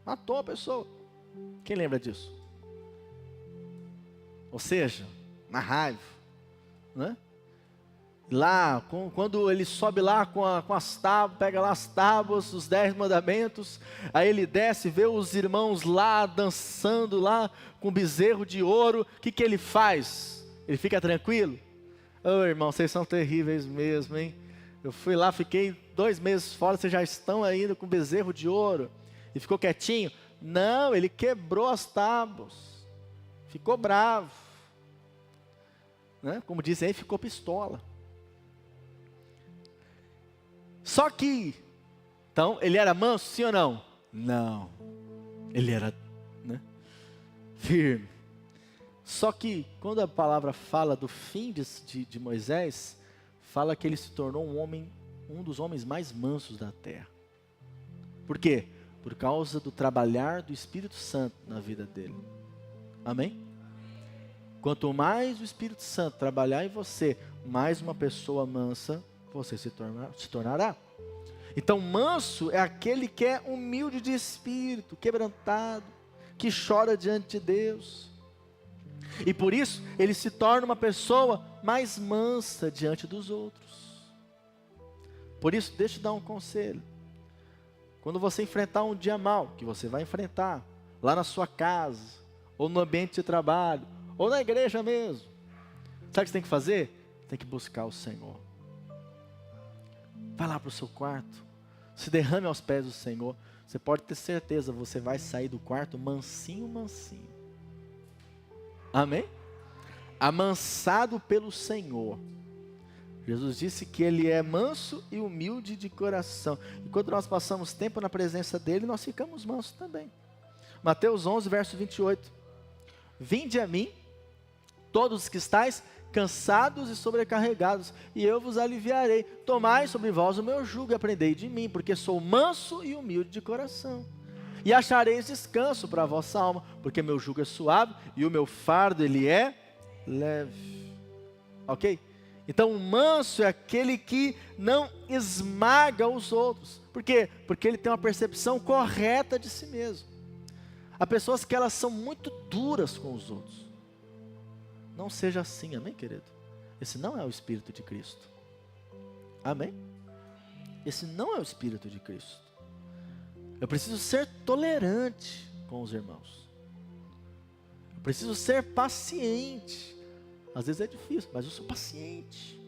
Matou a pessoa. Quem lembra disso? Ou seja, na raiva, né? Lá, quando ele sobe lá com as tábuas, pega lá as tábuas, os 10 mandamentos, aí ele desce, vê os irmãos lá dançando lá com bezerro de ouro, o que ele faz? Ele fica tranquilo? Ô irmão, vocês são terríveis mesmo, hein? Eu fui lá, fiquei 2 meses fora, vocês já estão ainda com bezerro de ouro, e ficou quietinho? Não, ele quebrou as tábuas, ficou bravo, né? Como dizem aí, ficou pistola. Só que, então, ele era manso, sim ou não? Não, ele era, né, firme. Só que, quando a palavra fala do fim de Moisés, fala que ele se tornou um dos homens mais mansos da terra. Por quê? Por causa do trabalhar do Espírito Santo na vida dele. Amém? Quanto mais o Espírito Santo trabalhar em você, mais uma pessoa mansa você se tornará. Então, manso é aquele que é humilde de espírito, quebrantado, que chora diante de Deus. E por isso, ele se torna uma pessoa mais mansa diante dos outros. Por isso, deixa eu te dar um conselho. Quando você enfrentar um dia mau, que você vai enfrentar, lá na sua casa, ou no ambiente de trabalho, ou na igreja mesmo, sabe o que você tem que fazer? Tem que buscar o Senhor. Vai lá para o seu quarto, se derrame aos pés do Senhor. Você pode ter certeza, você vai sair do quarto mansinho, mansinho. Amém? Amansado pelo Senhor. Jesus disse que Ele é manso e humilde de coração. E quando nós passamos tempo na presença dEle, nós ficamos mansos também. Mateus 11, verso 28. Vinde a mim, todos os que estáis cansados e sobrecarregados, e eu vos aliviarei. Tomai sobre vós o meu jugo e aprendei de mim, porque sou manso e humilde de coração. E achareis descanso para a vossa alma, porque meu jugo é suave e o meu fardo ele é leve. Ok? Então o manso é aquele que não esmaga os outros. Por quê? Porque ele tem uma percepção correta de si mesmo. Há pessoas que elas são muito duras com os outros. Não seja assim, amém, querido? Esse não é o Espírito de Cristo. Amém? Esse não é o Espírito de Cristo. Eu preciso ser tolerante com os irmãos. Eu preciso ser paciente. Às vezes é difícil, mas eu sou paciente.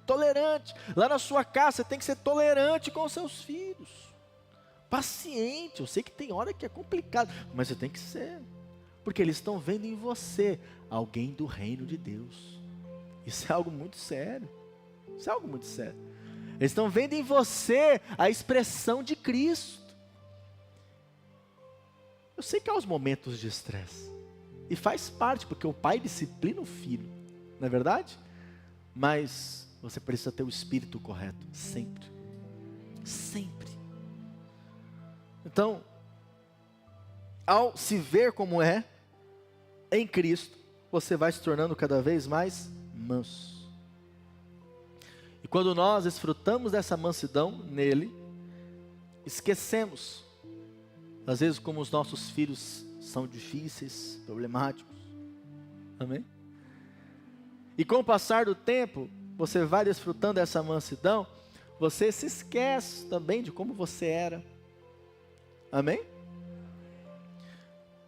Tolerante. Lá na sua casa você tem que ser tolerante com os seus filhos. Paciente. Eu sei que tem hora que é complicado, mas você tem que ser. Porque eles estão vendo em você alguém do reino de Deus. Isso é algo muito sério. Isso é algo muito sério. Eles estão vendo em você a expressão de Cristo. Eu sei que há os momentos de estresse. E faz parte, porque o pai disciplina o filho. Não é verdade? Mas você precisa ter o espírito correto. Sempre. Sempre. Então, ao se ver como é, em Cristo, você vai se tornando cada vez mais manso. E quando nós desfrutamos dessa mansidão nele, esquecemos, às vezes, como os nossos filhos são difíceis, problemáticos. Amém? E com o passar do tempo, você vai desfrutando dessa mansidão, você se esquece também de como você era. Amém?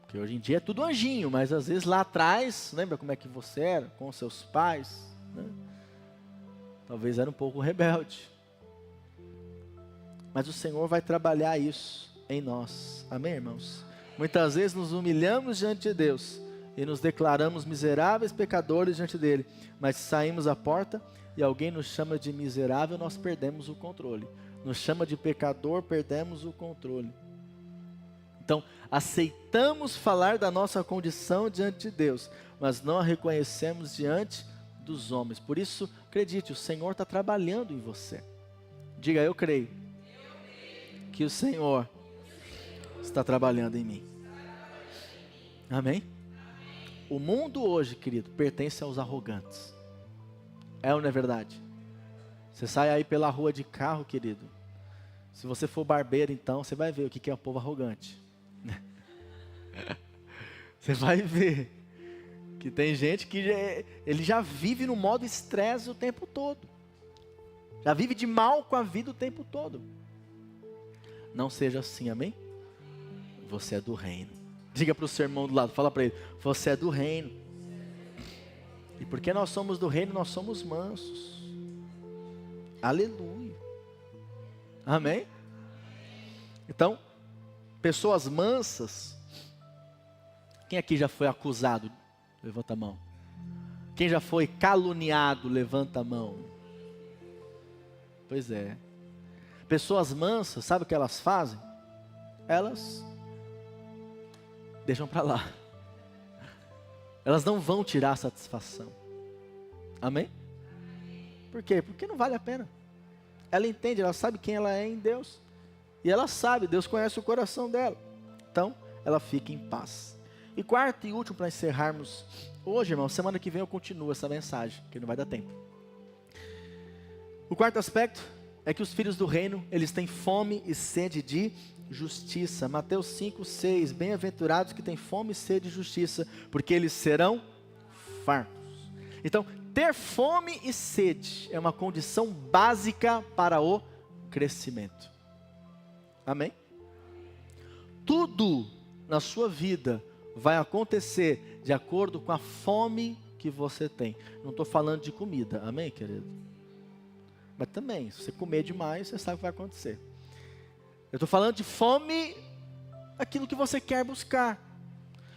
Porque hoje em dia é tudo anjinho, mas às vezes lá atrás, lembra como é que você era com os seus pais? Né? Talvez era um pouco rebelde. Mas o Senhor vai trabalhar isso em nós. Amém, irmãos? Muitas vezes nos humilhamos diante de Deus e nos declaramos miseráveis pecadores diante dele. Mas se saímos à porta e alguém nos chama de miserável, nós perdemos o controle. Nos chama de pecador, perdemos o controle. Então, aceitamos falar da nossa condição diante de Deus, mas não a reconhecemos diante dos homens. Por isso, acredite, o Senhor está trabalhando em você. Diga, eu creio que o Senhor está trabalhando em mim. Amém? O mundo hoje, querido, pertence aos arrogantes. É ou não é verdade? Você sai aí pela rua de carro, querido. Se você for barbeiro, então, você vai ver o que é o povo arrogante. Você vai ver que tem gente que ele já vive no modo estresse o tempo todo. Já vive de mal com a vida o tempo todo. Não seja assim, amém? Você é do reino. Diga para o seu irmão do lado, fala para ele, você é do reino. E porque nós somos do reino, nós somos mansos. Aleluia. Amém? Então, pessoas mansas. Quem aqui já foi acusado? Levanta a mão. Quem já foi caluniado? Levanta a mão. Pois é. Pessoas mansas, sabe o que elas fazem? Elas deixam para lá. Elas não vão tirar satisfação. Amém? Por quê? Porque não vale a pena. Ela entende, ela sabe quem ela é em Deus. E ela sabe, Deus conhece o coração dela. Então, ela fica em paz. E quarto e último para encerrarmos hoje, irmão, semana que vem eu continuo essa mensagem, que não vai dar tempo. O quarto aspecto é que os filhos do reino, eles têm fome e sede de justiça. Mateus 5:6, bem-aventurados que têm fome e sede de justiça, porque eles serão fartos. Então, ter fome e sede é uma condição básica para o crescimento. Amém? Tudo na sua vida vai acontecer de acordo com a fome que você tem. Não estou falando de comida, amém, querido? Mas também, se você comer demais, você sabe o que vai acontecer. Eu estou falando de fome, aquilo que você quer buscar.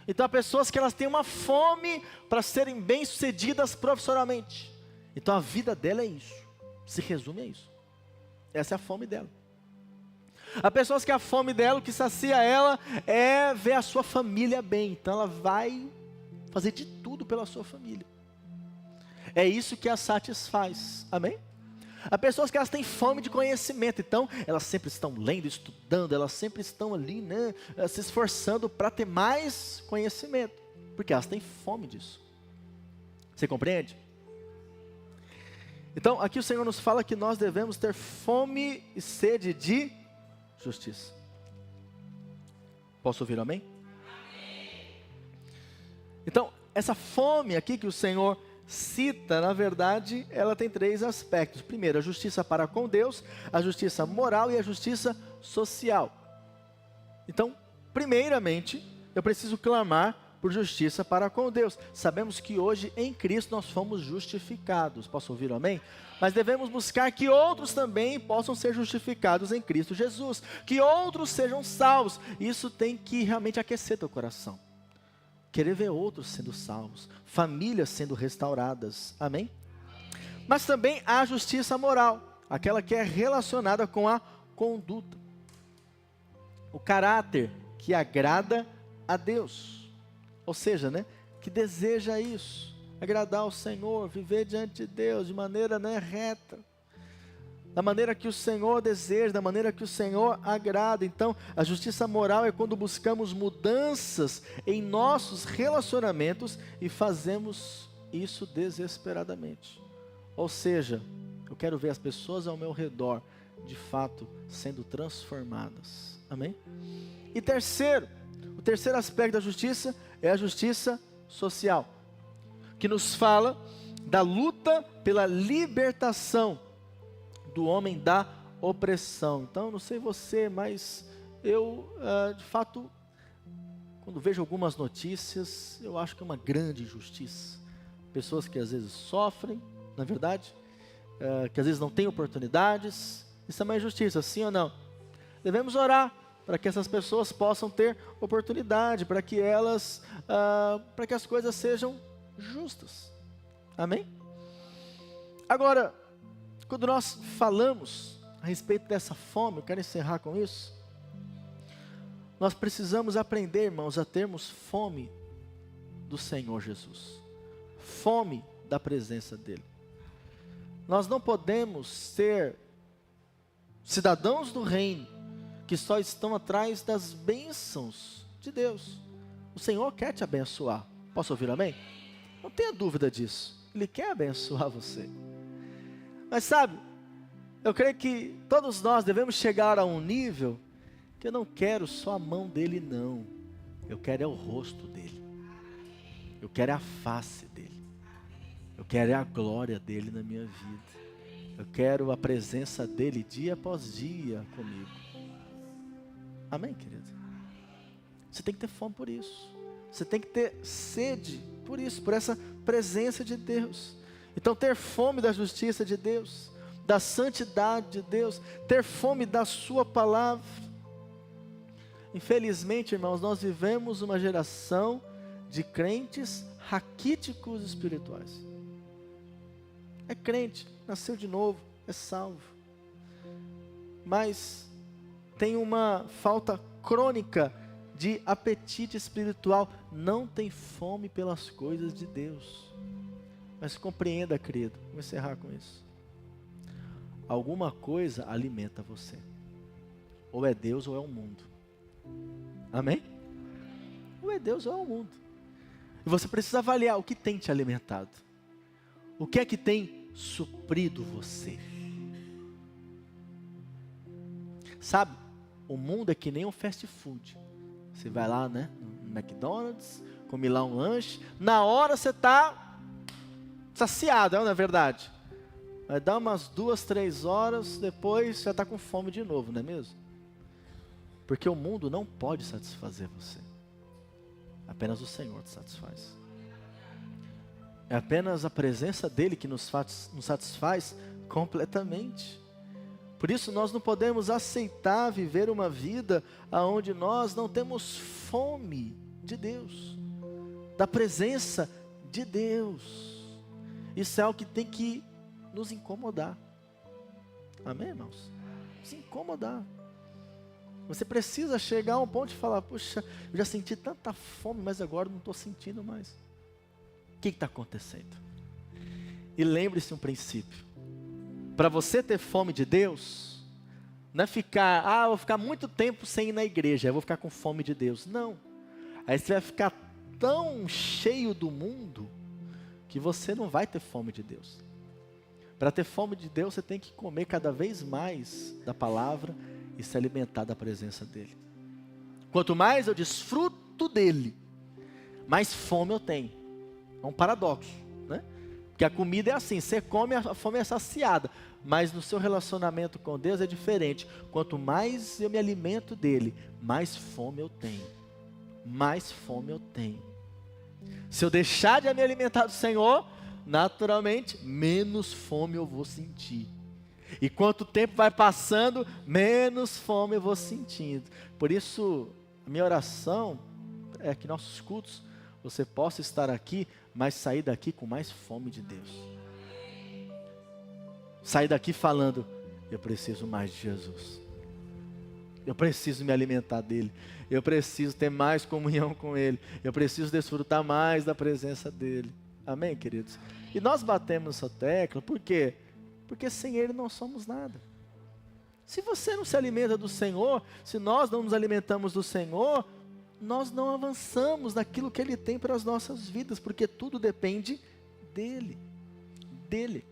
Então há pessoas que elas têm uma fome para serem bem-sucedidas profissionalmente. Então a vida dela é isso, se resume a isso. Essa é a fome dela. Há pessoas que a fome dela, o que sacia ela, é ver a sua família bem. Então ela vai fazer de tudo pela sua família. É isso que a satisfaz, amém? Há pessoas que elas têm fome de conhecimento, então elas sempre estão lendo, estudando, elas sempre estão ali, né, se esforçando para ter mais conhecimento, porque elas têm fome disso. Você compreende? Então aqui o Senhor nos fala que nós devemos ter fome e sede de justiça. Posso ouvir amém? Amém. Então essa fome aqui que o Senhor cita, na verdade, ela tem três aspectos. Primeiro, a justiça para com Deus, a justiça moral e a justiça social. Então, primeiramente, eu preciso clamar por justiça para com Deus. Sabemos que hoje em Cristo nós fomos justificados. Posso ouvir amém? Mas devemos buscar que outros também possam ser justificados em Cristo Jesus. Que outros sejam salvos. Isso tem que realmente aquecer teu coração. Querer ver outros sendo salvos, famílias sendo restauradas, amém? Mas também há justiça moral, aquela que é relacionada com a conduta, o caráter que agrada a Deus, ou seja, né, que deseja isso, agradar ao Senhor, viver diante de Deus de maneira, né, reta, da maneira que o Senhor deseja, da maneira que o Senhor agrada. Então, a justiça moral é quando buscamos mudanças em nossos relacionamentos e fazemos isso desesperadamente. Ou seja, eu quero ver as pessoas ao meu redor, de fato, sendo transformadas. Amém? E terceiro, o terceiro aspecto da justiça é a justiça social, que nos fala da luta pela libertação do homem da opressão. Então, não sei você, mas eu, de fato, quando vejo algumas notícias, eu acho que é uma grande injustiça. Pessoas que às vezes sofrem, na verdade, que às vezes não têm oportunidades, isso é uma injustiça, sim ou não? Devemos orar para que essas pessoas possam ter oportunidade, para que elas, para que as coisas sejam justas. Amém? Agora, quando nós falamos a respeito dessa fome, eu quero encerrar com isso. Nós precisamos aprender, irmãos, a termos fome do Senhor Jesus. Fome da presença dEle. Nós não podemos ser cidadãos do reino que só estão atrás das bênçãos de Deus. O Senhor quer te abençoar. Posso ouvir amém? Não tenha dúvida disso. Ele quer abençoar você. Mas sabe, eu creio que todos nós devemos chegar a um nível que eu não quero só a mão dele, não. Eu quero é o rosto dele. Eu quero é a face dele. Eu quero é a glória dele na minha vida. Eu quero a presença dele dia após dia comigo. Amém, querido? Você tem que ter fome por isso. Você tem que ter sede por isso, por essa presença de Deus. Então, ter fome da justiça de Deus, da santidade de Deus, ter fome da sua palavra. Infelizmente, irmãos, nós vivemos uma geração de crentes raquíticos espirituais. É crente, nasceu de novo, é salvo. Mas tem uma falta crônica de apetite espiritual, não tem fome pelas coisas de Deus. Mas compreenda, querido, vou encerrar com isso. Alguma coisa alimenta você. Ou é Deus ou é o mundo. Amém? Ou é Deus ou é o mundo. E você precisa avaliar o que tem te alimentado. O que é que tem suprido você? Sabe, o mundo é que nem um fast food. Você vai lá, né, no McDonald's, come lá um lanche, na hora você está saciado, não é verdade? Vai dar umas 2, 3 horas, depois você está com fome de novo, não é mesmo? Porque o mundo não pode satisfazer você. Apenas o Senhor te satisfaz. É apenas a presença dEle que nos satisfaz completamente. Por isso nós não podemos aceitar viver uma vida onde nós não temos fome de Deus, da presença de Deus. Isso é algo que tem que nos incomodar. Amém, irmãos? Nos incomodar. Você precisa chegar a um ponto de falar, puxa, eu já senti tanta fome, mas agora não estou sentindo mais. O que está acontecendo? E lembre-se um princípio. Para você ter fome de Deus, não é ficar, vou ficar muito tempo sem ir na igreja, eu vou ficar com fome de Deus. Não. Aí você vai ficar tão cheio do mundo, que você não vai ter fome de Deus. Para ter fome de Deus, você tem que comer cada vez mais da palavra e se alimentar da presença dEle. Quanto mais eu desfruto dEle, mais fome eu tenho. É um paradoxo, né? Porque a comida é assim, você come, a fome é saciada. Mas no seu relacionamento com Deus é diferente. Quanto mais eu me alimento dEle, mais fome eu tenho. Mais fome eu tenho. Se eu deixar de me alimentar do Senhor, naturalmente, menos fome eu vou sentir. E quanto tempo vai passando, menos fome eu vou sentindo. Por isso, a minha oração é que nossos cultos, você possa estar aqui, mas sair daqui com mais fome de Deus. Sair daqui falando, eu preciso mais de Jesus. Eu preciso me alimentar dEle. Eu preciso ter mais comunhão com Ele. Eu preciso desfrutar mais da presença dEle. Amém, queridos? E nós batemos essa tecla, por quê? Porque sem Ele não somos nada. Se você não se alimenta do Senhor, se nós não nos alimentamos do Senhor, nós não avançamos naquilo que Ele tem para as nossas vidas, porque tudo depende dEle. DEle.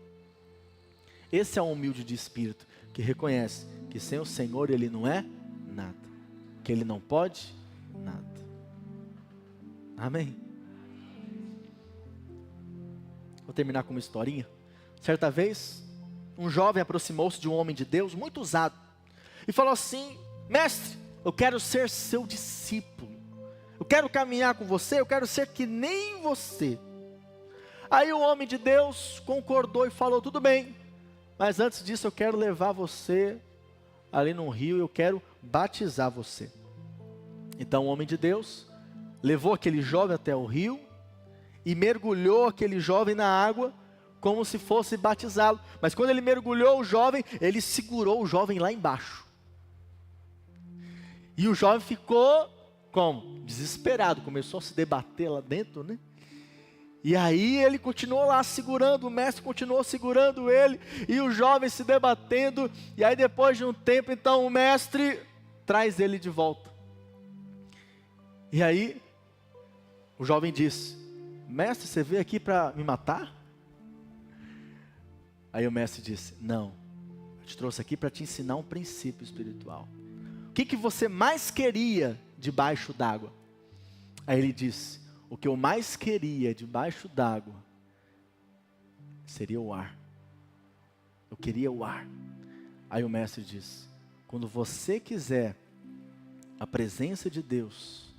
Esse é um humilde de espírito, que reconhece que sem o Senhor Ele não é nada. Que Ele não pode nada. Amém? Vou terminar com uma historinha. Certa vez, um jovem aproximou-se de um homem de Deus, muito usado, e falou assim: mestre, eu quero ser seu discípulo. Eu quero caminhar com você, eu quero ser que nem você. Aí o homem de Deus concordou e falou: tudo bem, mas antes disso eu quero levar você ali num rio, eu quero batizar você. Então o homem de Deus levou aquele jovem até o rio e mergulhou aquele jovem na água como se fosse batizá-lo. Mas quando ele mergulhou o jovem, ele segurou o jovem lá embaixo. E o jovem ficou como? Desesperado, começou a se debater lá dentro, né? E aí ele continuou lá segurando, o mestre continuou segurando ele, e o jovem se debatendo, e aí depois de um tempo, então o mestre traz ele de volta. E aí, o jovem disse: mestre, você veio aqui para me matar? Aí o mestre disse: não, eu te trouxe aqui para te ensinar um princípio espiritual. O que você mais queria debaixo d'água? Aí ele disse: o que eu mais queria debaixo d'água seria o ar. Eu queria o ar. Aí o mestre disse: quando você quiser a presença de Deus,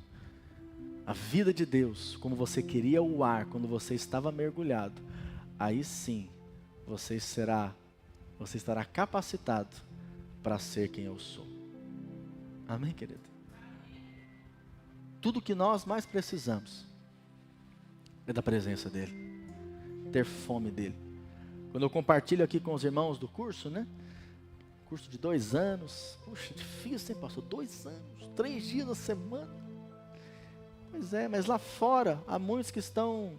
a vida de Deus, como você queria o ar quando você estava mergulhado, aí sim você estará capacitado para ser quem eu sou. Amém, querido? Tudo que nós mais precisamos é da presença dEle, ter fome dEle. Quando eu compartilho aqui com os irmãos do curso, né? Curso de 2 anos, puxa, difícil, hein, pastor? 2 anos, 3 dias na semana. Pois é, mas lá fora, há muitos que estão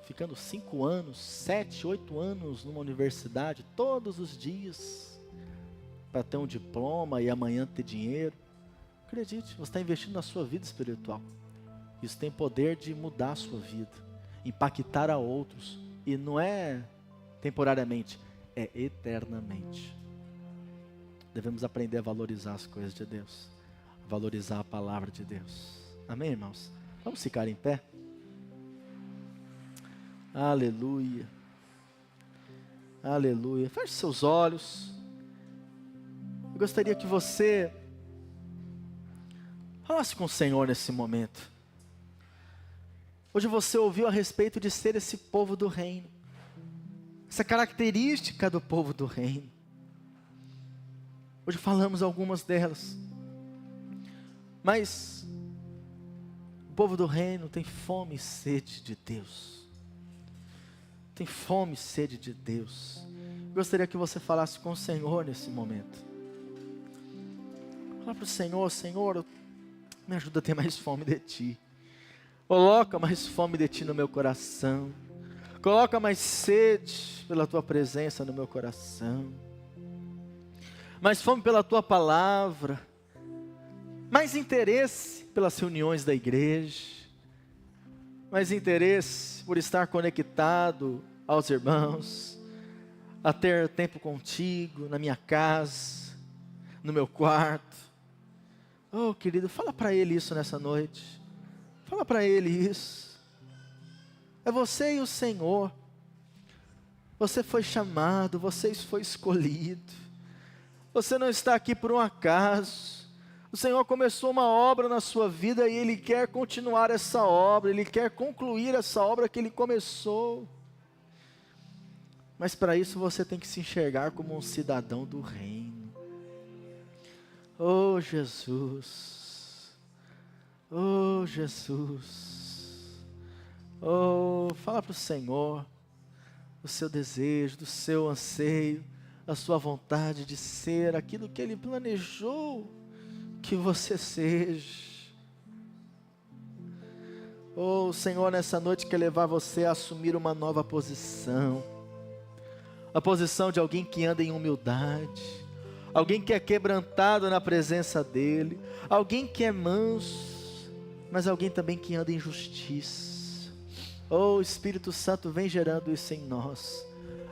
ficando 5 anos, 7, 8 anos numa universidade, todos os dias, para ter um diploma e amanhã ter dinheiro. Acredite, você está investindo na sua vida espiritual. Isso tem poder de mudar a sua vida, impactar a outros, e não é temporariamente, é eternamente. Devemos aprender a valorizar as coisas de Deus, a valorizar a palavra de Deus. Amém, irmãos? Vamos ficar em pé? Aleluia, aleluia. Feche seus olhos. Eu gostaria que você falasse com o Senhor nesse momento. Hoje você ouviu a respeito de ser esse povo do reino, essa característica do povo do reino. Hoje falamos algumas delas, mas o povo do reino tem fome e sede de Deus. Tem fome e sede de Deus. Gostaria que você falasse com o Senhor nesse momento. Fala para o Senhor: Senhor, me ajuda a ter mais fome de Ti. Coloca mais fome de Ti no meu coração. Coloca mais sede pela Tua presença no meu coração. Mais fome pela Tua palavra. Mais interesse pelas reuniões da igreja. Mais interesse por estar conectado aos irmãos. A ter tempo contigo, na minha casa, no meu quarto. Oh, querido, fala para Ele isso nessa noite. Fala para Ele isso. É você e o Senhor. Você foi chamado, você foi escolhido. Você não está aqui por um acaso. O Senhor começou uma obra na sua vida e Ele quer continuar essa obra. Ele quer concluir essa obra que Ele começou. Mas para isso você tem que se enxergar como um cidadão do reino. Oh, Jesus. Oh, Jesus. Oh, fala para o Senhor o seu desejo, do seu anseio, a sua vontade de ser aquilo que Ele planejou que você seja. Oh, o Senhor nessa noite quer levar você a assumir uma nova posição. A posição de alguém que anda em humildade, alguém que é quebrantado na presença dEle, alguém que é manso, mas alguém também que anda em justiça. Oh, Espírito Santo, vem gerando isso em nós,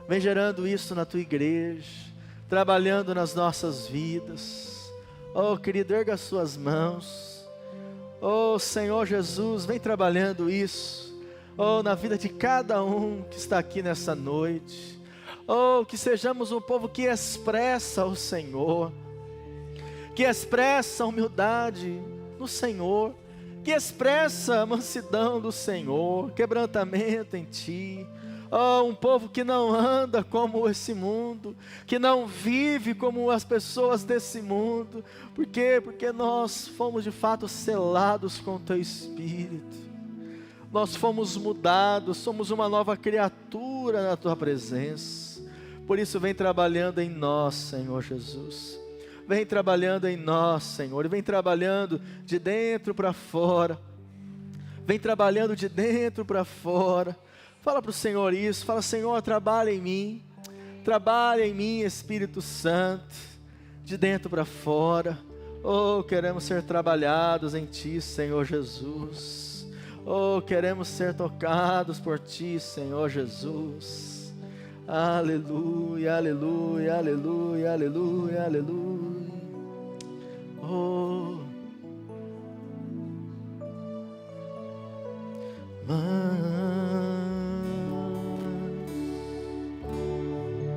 vem gerando isso na Tua igreja, trabalhando nas nossas vidas. Oh, querido, erga as suas mãos. Oh, Senhor Jesus, vem trabalhando isso, oh, na vida de cada um que está aqui nessa noite. Oh, que sejamos um povo que expressa o Senhor, que expressa a humildade no Senhor, que expressa a mansidão do Senhor, quebrantamento em Ti. Oh, um povo que não anda como esse mundo, que não vive como as pessoas desse mundo. Por quê? Porque nós fomos de fato selados com o Teu Espírito. Nós fomos mudados, somos uma nova criatura na Tua presença. Por isso vem trabalhando em nós, Senhor Jesus. Vem trabalhando em nós, Senhor, e vem trabalhando de dentro para fora. vem trabalhando de dentro para fora. Fala para o Senhor isso, fala: Senhor, trabalha em mim, Espírito Santo, de dentro para fora. Oh, queremos ser trabalhados em Ti, Senhor Jesus. Oh, queremos ser tocados por Ti, Senhor Jesus. Aleluia, aleluia, aleluia, aleluia, aleluia. Oh,